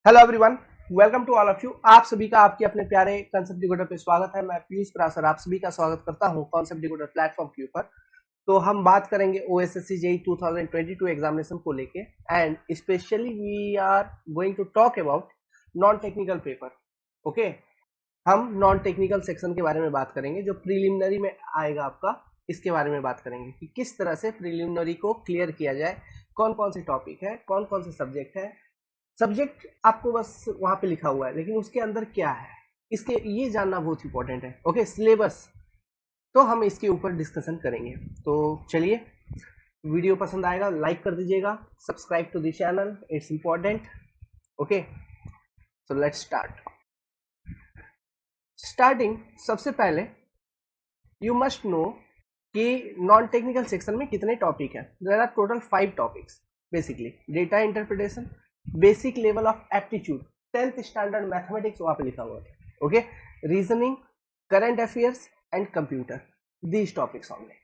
Hello everyone, welcome to all of you. आप सभी का आपके अपने प्यारे कॉन्सेप्ट डिकोडर पे स्वागत है। मैं पीयूष प्रासर आप सभी का स्वागत करता हूं कॉन्सेप्ट डिकोडर प्लेटफॉर्म के ऊपर। तो हम बात करेंगे ओएसएससी जेई 2022 एग्जामिनेशन को लेके and specially we are going to talk about non technical paper. Okay, हम नॉन टेक्निकल सेक्शन के बारे में बात करेंगे जो प्रिलिमिनरी में आएगा आपका। इसके बारे में बात करेंगे कि किस तरह से प्रिलिमिनरी को क्लियर किया जाए, कौन कौन से टॉपिक है, कौन कौन से सब्जेक्ट है। सब्जेक्ट आपको बस वहां पे लिखा हुआ है, लेकिन उसके अंदर क्या है इसके ये जानना बहुत इंपॉर्टेंट है। Okay, syllabus. तो हम इसके ऊपर डिस्कशन करेंगे। तो चलिए, वीडियो पसंद आएगा लाइक कर दीजिएगा, subscribe to the channel, it's important. Okay, so let's start. Starting सबसे पहले यू मस्ट नो कि नॉन टेक्निकल सेक्शन में कितने टॉपिक हैं। There are total 5 topics. Basically data interpretation, basic level of aptitude, 10th standard mathematics वहां पे लिखा हुआ है। Okay, reasoning, current affairs and computer, these topics only.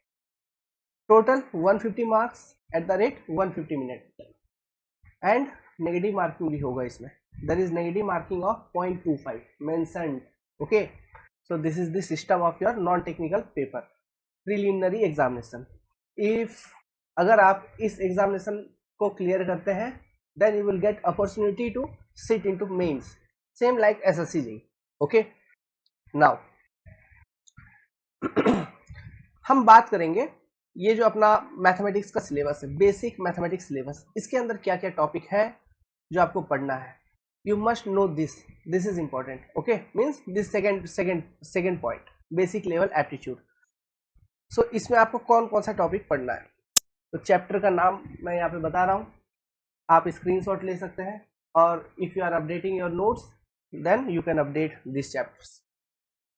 Total 150 marks at the rate 150 minute and negative marking भी होगा इसमें। There is negative marking of 0.25 mentioned. Okay, so this is the system of your non technical paper preliminary examination. If अगर आप इस examination को clear करते हैं then you will get opportunity to sit into mains same like SSC ji. Okay, now हम बात करेंगे ये जो अपना मैथमेटिक्स का सिलेबस है, बेसिक मैथमेटिक्स सिलेबस, इसके अंदर क्या क्या टॉपिक है जो आपको पढ़ना है। You must know this is important. Okay, means this second point, basic level aptitude. So इसमें आपको कौन कौन सा टॉपिक पढ़ना है। तो चैप्टर का नाम मैं यहाँ पे बता रहा हूँ, आप स्क्रीनशॉट ले सकते हैं और if you are updating your notes then you can update this chapters.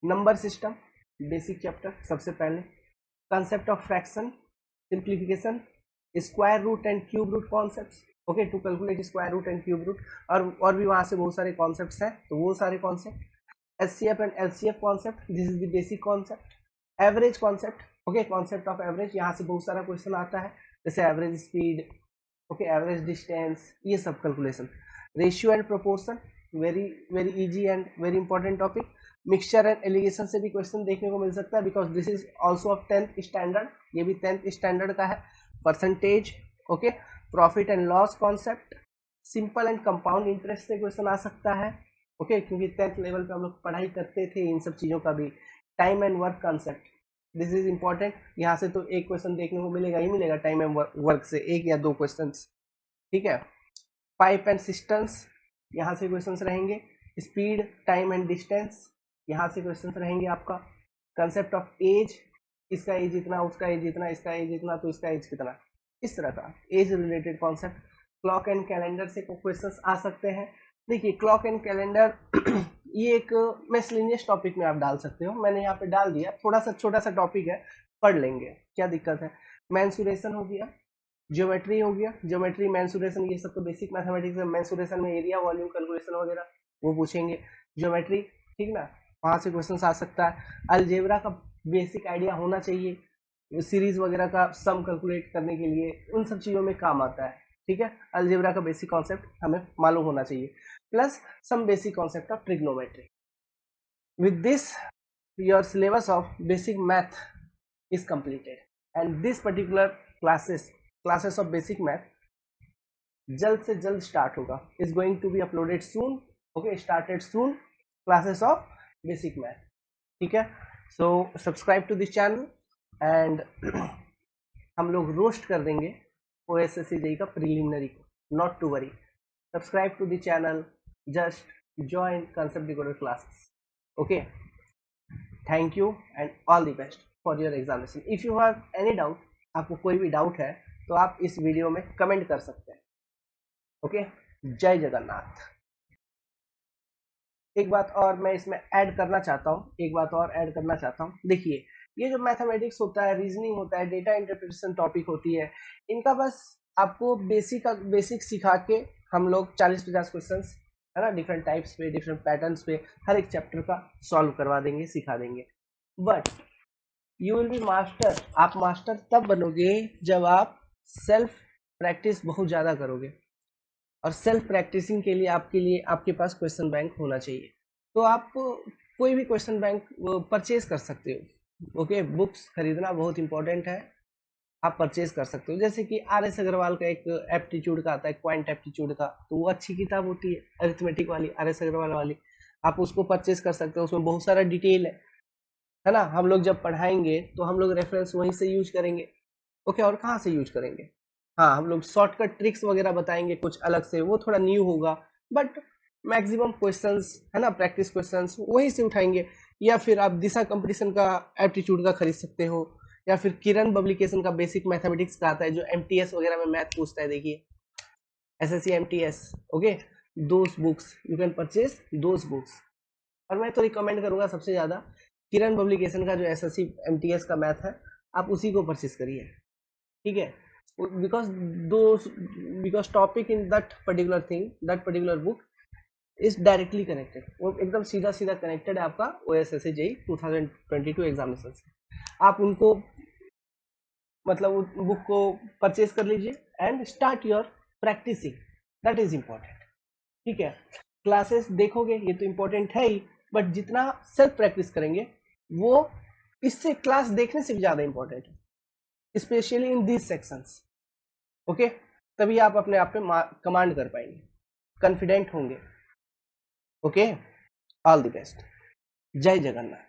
Number system, basic chapter सबसे पहले। Concept of fraction, simplification, square root and cube root concepts. Okay, to calculate square root and cube root, और भी वहां से बहुत सारे concepts हैं, तो वो सारे concept. HCF and LCF concept, this is the basic concept. Average concept, okay, concept of average, यहाँ से बहुत सारा क्वेश्चन आता है, जैसे average speed, okay, average distance, ये सब calculation. Ratio and proportion, very very easy and very important topic. Mixture and allegation से भी क्वेश्चन देखने को मिल सकता है because this is also of 10th standard, ये भी 10th स्टैंडर्ड का है। Percentage, okay, profit and loss concept, simple and compound interest से क्वेश्चन आ सकता है। ओके, क्योंकि 10th लेवल पे हम लोग पढ़ाई करते थे इन सब चीजों का भी। Time and work concept, this is important, यहाँ से तो एक क्वेश्चन देखने को मिलेगा ही मिलेगा, टाइम एंड वर्क से एक या दो क्वेश्चन। ठीक है, पाइप एंड सिस्टम्स, यहाँ से क्वेश्चंस रहेंगे। स्पीड, टाइम एंड डिस्टेंस, यहाँ से क्वेश्चंस रहेंगे आपका। कंसेप्ट ऑफ एज, इसका एज इतना, उसका एज इतना, इसका एज इतना, तो इसका एज कितना, इस तरह का age related concept. Clock and calendar से क्वेश्चंस आ सकते हैं। देखिए, क्लॉक एंड कैलेंडर ये एक मिसलेनियस टॉपिक में आप डाल सकते हो, मैंने यहाँ पे डाल दिया, थोड़ा सा छोटा सा टॉपिक है, पढ़ लेंगे, क्या दिक्कत है। मेंसुरेशन हो गया, ज्योमेट्री हो गया, ज्योमेट्री, मेंसुरेशन, ये सब तो बेसिक मैथमेटिक्स है। मेंसुरेशन में एरिया, वॉल्यूम कैलकुलेशन वगैरह वो पूछेंगे, ज्योमेट्री, ठीक ना, वहां से क्वेश्चन आ सकता है। अलजेब्रा का बेसिक आइडिया होना चाहिए, सीरीज वगैरह का सम कैलकुलेट करने के लिए उन सब चीजों में काम आता है। ठीक है, अलजेब्रा का बेसिक कॉन्सेप्ट हमें मालूम होना चाहिए, plus some basic concept of trigonometry. With this your syllabus of basic math is completed and this particular classes of basic math जल्द से जल्द स्टार्ट होगा, is going to be uploaded soon. Okay, started soon classes of basic math. ठीक है, so subscribe to this channel and हम लोग roast कर देंगे ओएसएससी जेई का प्रीलिमिनरी को, not to worry. Subscribe to the channel, just join concept decoder classes। okay, thank you and all the best for your examination। if you have any doubt, आपको कोई भी doubt है तो आप इस video में कमेंट कर सकते हैं। ओके, जय जगन्नाथ। एक बात और मैं इसमें ऐड करना चाहता हूँ, एक बात और ऐड करना चाहता हूँ। देखिए, ये जो मैथमेटिक्स होता है, रीजनिंग होता है, डेटा इंटरप्रिटेशन टॉपिक होती है, इनका बस आपको बेसिक सिखा के हम लोग 40-50 क्वेश्चन है ना, डिफरेंट टाइप्स पे, डिफरेंट पैटर्न्स पे हर एक चैप्टर का सॉल्व करवा देंगे, सिखा देंगे। But you will be master, आप मास्टर तब बनोगे जब आप सेल्फ प्रैक्टिस बहुत ज्यादा करोगे। और सेल्फ प्रैक्टिसिंग के लिए आपके पास क्वेश्चन बैंक होना चाहिए। तो आप कोई भी क्वेश्चन बैंक परचेज कर सकते हो। ओके, बुक्स खरीदना बहुत इंपॉर्टेंट है, आप परचेज कर सकते हो। जैसे कि आर एस अग्रवाल का एक एप्टीट्यूड का आता है, क्वांट एप्टीट्यूड का, तो वो अच्छी किताब होती है अरिथमेटिक वाली, आर एस अग्रवाल वाली, आप उसको परचेज कर सकते हो। उसमें बहुत सारा डिटेल है ना। हम लोग जब पढ़ाएंगे तो हम लोग रेफरेंस वहीं से यूज करेंगे। ओके, और कहाँ से यूज करेंगे? हाँ, हम लोग शॉर्टकट ट्रिक्स वगैरह बताएंगे कुछ अलग से, वो थोड़ा न्यू होगा, बट मैक्सिमम क्वेश्चंस है ना, प्रैक्टिस क्वेश्चंस वहीं से उठाएंगे। या फिर आप दिशा कंपटीशन का एप्टीट्यूड का खरीद सकते हो, या फिर किरण पब्लिकेशन का बेसिक मैथमेटिक्स का आता है जो एमटीएस वगैरह में मैथ पूछता है, देखिए SSC MTS. Okay, those books you can purchase those books. और मैं तो रिकमेंड करूंगा सबसे ज्यादा किरण पब्लिकेशन का जो एसएससी एमटीएस का मैथ है, आप उसी को परचेज करिए, ठीक है। Because those because topic in that particular thing, that particular book is directly connected, वो एकदम सीधा सीधा कनेक्टेड है आपका ओएसएससी जेई 2022 एग्जामिनेशन से। आप उनको मतलब उस बुक को परचेज कर लीजिए and start your practising, that is important, ठीक है। क्लासेस देखोगे ये तो इम्पोर्टेंट है ही, बट जितना सेल्फ प्रैक्टिस करेंगे वो इससे क्लास देखने से भी ज्यादा इम्पोर्टेंट है, specially in these sections. Okay, तभी आप अपने आप पे कमांड कर पाएंगे, कॉन्फिडेंट होंगे। ओके, ऑल द बेस्ट, जय जगन्नाथ।